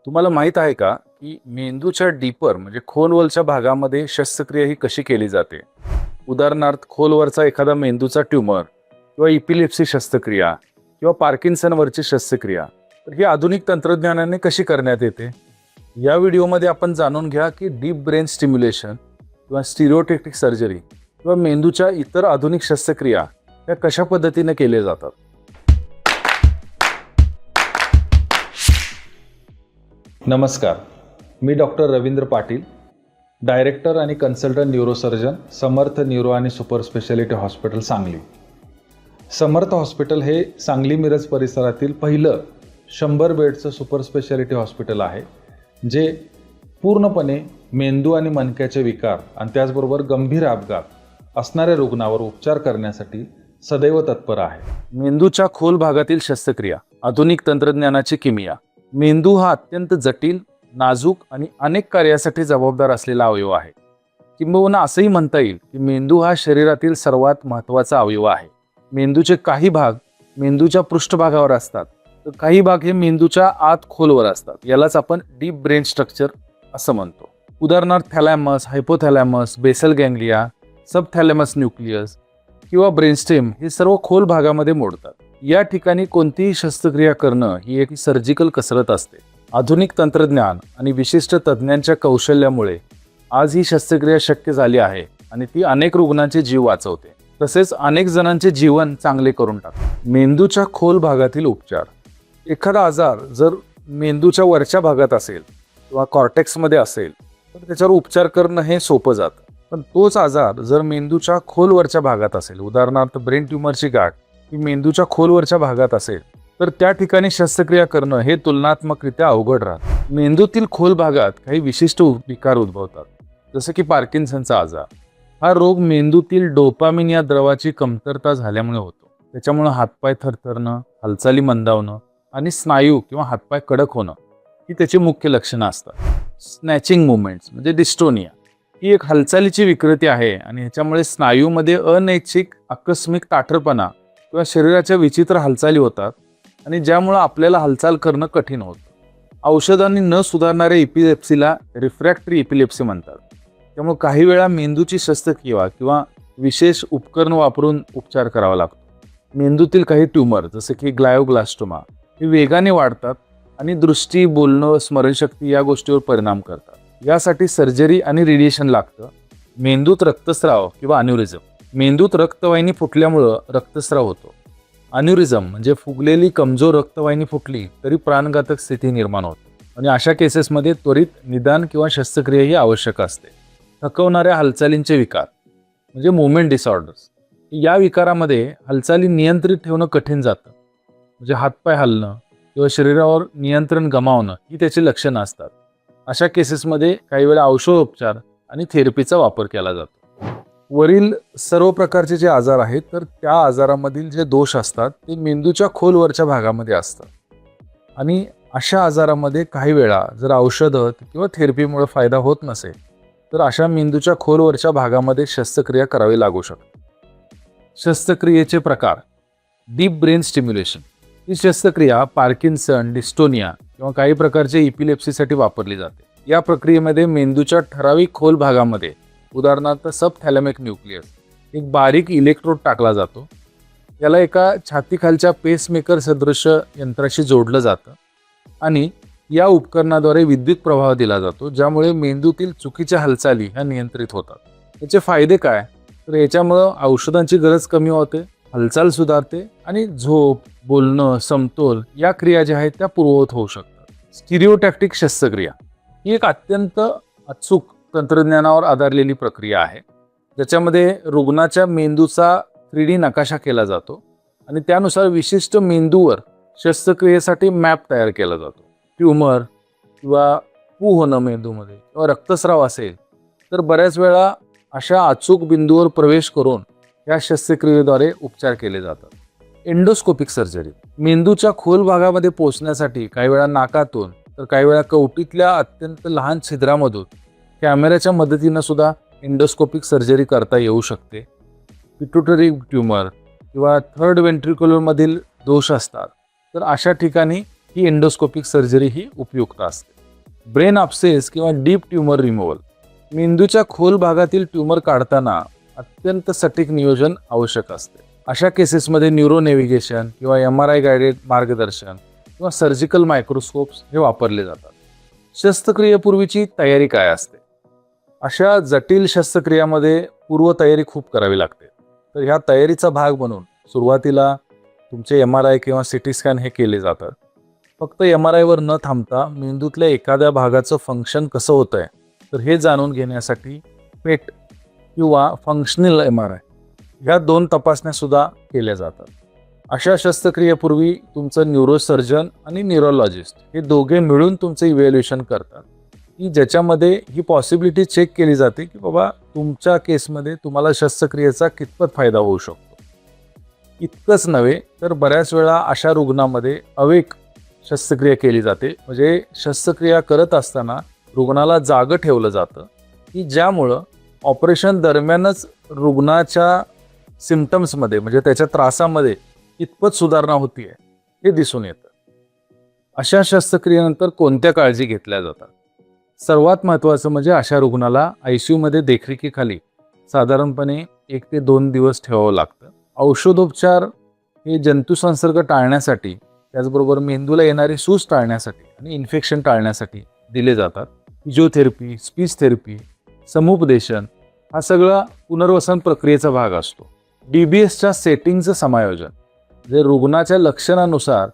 तुम्हाला माहित आहे का की मेंदूच्या डीपर म्हणजे खोलवरच्या भागामध्ये शस्त्रक्रिया ही कशी केली जाते? उदाहरणार्थ खोलवरचा एखादा मेंदूचा ट्यूमर किंवा इपिलेप्सी शस्त्रक्रिया किंवा पार्किन्सनवरची शस्त्रक्रिया तर ही आधुनिक तंत्रज्ञानाने कशी करण्यात येते? या व्हिडिओमध्ये आपण जाणून घ्या की डीप ब्रेन स्टिम्युलेशन किंवा स्टिरिओटेक्टिक सर्जरी किंवा मेंदूच्या इतर आधुनिक शस्त्रक्रिया या कशा पद्धतीने केल्या जातात. नमस्कार, मी डॉक्टर रवींद्र पाटील, डायरेक्टर आणि कन्सल्टंट न्यूरोसर्जन, समर्थ न्यूरो आणि सुपर स्पेशालिटी हॉस्पिटल सांगली. समर्थ हॉस्पिटल हे सांगली मिरज परिसरातील पहिलं 100 बेडचं सुपर स्पेशालिटी हॉस्पिटल आहे, जे पूर्णपणे मेंदू आणि मणक्याचे विकार आणि त्याचबरोबर गंभीर अपघात असणाऱ्या रुग्णावर उपचार करण्यासाठी सदैव तत्पर आहे. मेंदूच्या खोल भागातील शस्त्रक्रिया, आधुनिक तंत्रज्ञानाची किमया. मेंदू हा अत्यंत जटिल, नाजूक आणि अनेक कार्यासाठी जबाबदार असलेला अवयव आहे. किंबहुना असंही म्हणता येईल की मेंदू हा शरीरातील सर्वात महत्त्वाचा अवयव आहे. मेंदूचे काही भाग मेंदूच्या पृष्ठभागावर असतात, तर काही भाग हे मेंदूच्या आत खोलवर असतात. यालाच आपण डीप ब्रेन स्ट्रक्चर असं म्हणतो. उदाहरणार्थ थॅलॅमस, हायपोथॅलॅमस, बेसल गँग्लिया, सबथॅलॅमस न्यूक्लियस किंवा ब्रेनस्टेम हे सर्व खोल भागामध्ये मोडतात. या ठिकाणी कोणतीही शस्त्रक्रिया करणं ही एक सर्जिकल कसरत असते. आधुनिक तंत्रज्ञान आणि विशिष्ट तज्ज्ञांच्या कौशल्यामुळे आज ही शस्त्रक्रिया शक्य झाली आहे आणि ती अनेक रुग्णांचे जीव वाचवते, तसेच अनेक जणांचे जीवन चांगले करून टाकते. मेंदूच्या खोल भागातील उपचार. एखादा आजार जर मेंदूच्या वरच्या भागात असेल किंवा कॉर्टेक्समध्ये असेल तर त्याच्यावर उपचार करणं हे सोपं जातं. पण तोच आजार जर मेंदूच्या खोलवरच्या भागात असेल, उदाहरणार्थ ब्रेन ट्यूमरची गाठ ही मेंदूच्या खोलवरच्या भागात असेल, तर त्या ठिकाणी शस्त्रक्रिया करणं हे तुलनात्मकरित्या अवघड राहतं. मेंदूतील खोल भागात काही विशिष्ट विकार उद्भवतात, जसं की पार्किन्सनचा आजार. हा रोग मेंदूतील डोपामिन या द्रवाची कमतरता झाल्यामुळे होतो. त्याच्यामुळे हातपाय थरथरणं, हालचाली मंदावणं आणि स्नायू किंवा हातपाय कडक होणं ही त्याची मुख्य लक्षणं असतात. स्नॅचिंग मुवमेंट्स म्हणजे डिस्टोनिया ही एक हालचालीची विकृती आहे आणि ह्याच्यामुळे स्नायूमध्ये अनैच्छिक आकस्मिक ताठरपणा किंवा शरीराच्या विचित्र हालचाली होतात आणि ज्यामुळे आपल्याला हालचाल करणं कठीण होतं. औषधांनी न सुधारणाऱ्या इपिलेप्सीला रिफ्रॅक्टरी इपिलेप्सी म्हणतात. त्यामुळे काही वेळा मेंदूची शस्त्रक्रिया किंवा विशेष उपकरण वापरून उपचार करावा लागतो. मेंदूतील काही ट्यूमर जसे की ग्लायोब्लास्टोमा हे वेगाने वाढतात आणि दृष्टी, बोलणं, स्मरणशक्ती या गोष्टीवर परिणाम करतात. यासाठी सर्जरी आणि रेडिएशन लागतं. मेंदूत रक्तस्राव किंवा अॅन्युरिझम. मेंदूत रक्तवाहिनी फुटल्यामुळं रक्तस्राव होतो. अॅन्युरिझम म्हणजे फुगलेली कमजोर रक्तवाहिनी फुटली तरी प्राणघातक स्थिती निर्माण होते आणि अशा केसेसमध्ये त्वरित निदान किंवा शस्त्रक्रिया ही आवश्यक असते. थकवणाऱ्या हालचालींचे विकार म्हणजे मुवमेंट डिसऑर्डर्स. या विकारामध्ये हालचाली नियंत्रित ठेवणं कठीण जातं, म्हणजे हातपाय हलणं किंवा शरीरावर नियंत्रण गमावणं ही त्याची लक्षणं असतात. अशा केसेसमध्ये काही वेळा औषधोपचार आणि थेरपीचा वापर केला जातो. वरील सर्व प्रकारचे जे आजार आहेत तर त्या आजारामधील जे दोष असतात ते मेंदूच्या खोलवरच्या भागामध्ये असतात आणि अशा आजारामध्ये काही वेळा जर औषधं किंवा थेरपीमुळे फायदा होत नसेल तर अशा मेंदूच्या खोलवरच्या भागामध्ये शस्त्रक्रिया करावी लागू शकते. शस्त्रक्रियेचे प्रकार. डीप ब्रेन स्टिम्युलेशन ही शस्त्रक्रिया पार्किन्सन, डिस्टोनिया किंवा काही प्रकारचे इपिलेप्सीसाठी वापरली जाते. या प्रक्रियेमध्ये मेंदूच्या ठराविक खोल भागामध्ये, उदाहरणार्थ सबथॅलॅमिक न्यूक्लियस, एक बारीक इलेक्ट्रोड टाकला जातो. याला एका छातीखालच्या पेसमेकर सदृश यंत्राशी जोडलं जातं आणि या उपकरणाद्वारे विद्युत प्रवाह दिला जातो, ज्यामुळे मेंदूतील चुकीच्या हालचाली ह्या नियंत्रित होतात. याचे फायदे काय? तर याच्यामुळं औषधांची गरज कमी होते, हालचाल सुधारते आणि झोप, बोलणं, समतोल या क्रिया ज्या आहेत त्या पूर्ववत होऊ शकतात. स्टिरिओटॅक्टिक शस्त्रक्रिया ही एक अत्यंत अचूक तंत्रज्ञानावर आधारलेली प्रक्रिया आहे, ज्याच्यामध्ये रुग्णाच्या मेंदूचा 3D नकाशा केला जातो आणि त्यानुसार विशिष्ट मेंदूवर शस्त्रक्रियेसाठी मॅप तयार केला जातो. ट्यूमर किंवा पू होणं मेंदूमध्ये किंवा रक्तस्राव असेल तर बऱ्याच वेळा अशा अचूक बिंदूवर प्रवेश करून या शस्त्रक्रियेद्वारे उपचार केले जातात. Endoscopic surgery. मेंदूच्या खोल भागामध्ये पोहोचण्यासाठी काही वेळा नाकातून तर काही वेळा कवटीतल्या अत्यंत लहान छिद्रामधून कॅमेऱ्याच्या मदतीनं सुद्धा एंडोस्कोपिक सर्जरी करता येऊ शकते. पिट्युटरी ट्यूमर किंवा थर्ड वेंट्रिक्युलरमधील दोष असतात तर अशा ठिकाणी ही एंडोस्कोपिक सर्जरी ही उपयुक्त असते. ब्रेन अपसेस किंवा डीप ट्यूमर रिमूव्हल. मेंदूच्या खोल भागातील ट्यूमर काढताना अत्यंत सटीक नियोजन आवश्यक असते. अशा केसेसमध्ये न्यूरो नेव्हिगेशन किंवा MRI गायडेड मार्गदर्शन किंवा सर्जिकल मायक्रोस्कोप्स हे वापरले जातात. शस्त्रक्रियेपूर्वीची तयारी काय असते? अशा जटिल शस्त्रक्रियामध्ये पूर्वतयारी खूप करावी लागते. तर ह्या तयारीचा भाग म्हणून सुरुवातीला तुमचे MRI किंवा CT स्कॅन हे केले जातात. फक्त MRI वर न थांबता मेंदूतल्या एखाद्या भागाचं फंक्शन कसं होतंय तर हे जाणून घेण्यासाठी पेट किंवा फंक्शनल MRI ह्या 2 तपासण्या सुद्धा केल्या जातात. अशा शस्त्रक्रियेपूर्वी तुमचं न्यूरोसर्जन आणि न्यूरोलॉजिस्ट हे दोघे मिळून तुमचं इव्हॅल्युएशन करतात की ज्याच्यामध्ये ही पॉसिबिलिटी चेक केली जाते की बाबा तुमच्या केसमध्ये तुम्हाला शस्त्रक्रियेचा कितपत फायदा होऊ शकतो. इतकंच नव्हे तर बऱ्याच वेळा अशा रुग्णामध्ये अवेक शस्त्रक्रिया केली जाते. म्हणजे शस्त्रक्रिया करत असताना रुग्णाला जागं ठेवलं जातं की ज्यामुळं ऑपरेशन दरम्यानच रुग्णाच्या सिम्पटम्समध्ये म्हणजे त्याच्या त्रासामध्ये कितपत सुधारणा होतीये हे दिसून येतं. अशा शस्त्रक्रियेनंतर कोणत्या काळजी घेतल्या जातात? सर्वात महत्त्वाचं म्हणजे अशा रुग्णाला ICU मध्ये देखरेखीखाली साधारणपणे 1 ते 2 दिवस ठेवावं लागतं. औषधोपचार हे जंतुसंसर्ग टाळण्यासाठी त्याचबरोबर मेंदूला येणारी सूज टाळण्यासाठी आणि इन्फेक्शन टाळण्यासाठी दिले जातात. फिजिओथेरपी, स्पीच थेरपी, समुपदेशन हा सगळा पुनर्वसन प्रक्रियेचा भाग असतो. DBSच्या सेटिंगचं समायोजन म्हणजे रुग्णाच्या लक्षणानुसार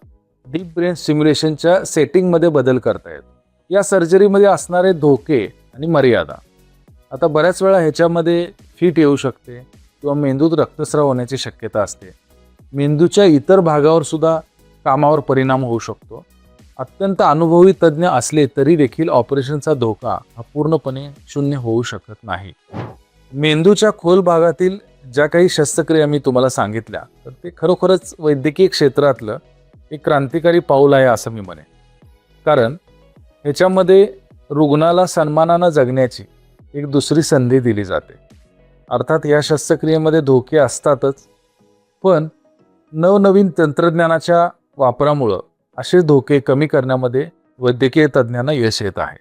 डीप ब्रेन स्टिम्युलेशनच्या सेटिंगमध्ये बदल करता येतो. या सर्जरीमध्ये असणारे धोके आणि मर्यादा. आता बऱ्याच वेळा ह्याच्यामध्ये फिट येऊ शकते किंवा मेंदूत रक्तस्राव होण्याची शक्यता असते. मेंदूच्या इतर भागावर सुद्धा कामावर परिणाम होऊ शकतो. अत्यंत अनुभवी तज्ज्ञ असले तरी देखील ऑपरेशनचा धोका हा पूर्णपणे शून्य होऊ शकत नाही. मेंदूच्या खोल भागातील ज्या काही शस्त्रक्रिया मी तुम्हाला सांगितल्या तर ते खरोखरच वैद्यकीय क्षेत्रातलं एक क्रांतिकारी पाऊल आहे असं मी म्हणेन. कारण ह्याच्यामध्ये रुग्णाला सन्मानानं जगण्याची एक दुसरी संधी दिली जाते. अर्थात या शस्त्रक्रियेमध्ये धोके असतातच, पण नवनवीन तंत्रज्ञानाच्या वापरामुळं असे धोके कमी करण्यामध्ये वैद्यकीय तज्ज्ञांना यश येत आहे.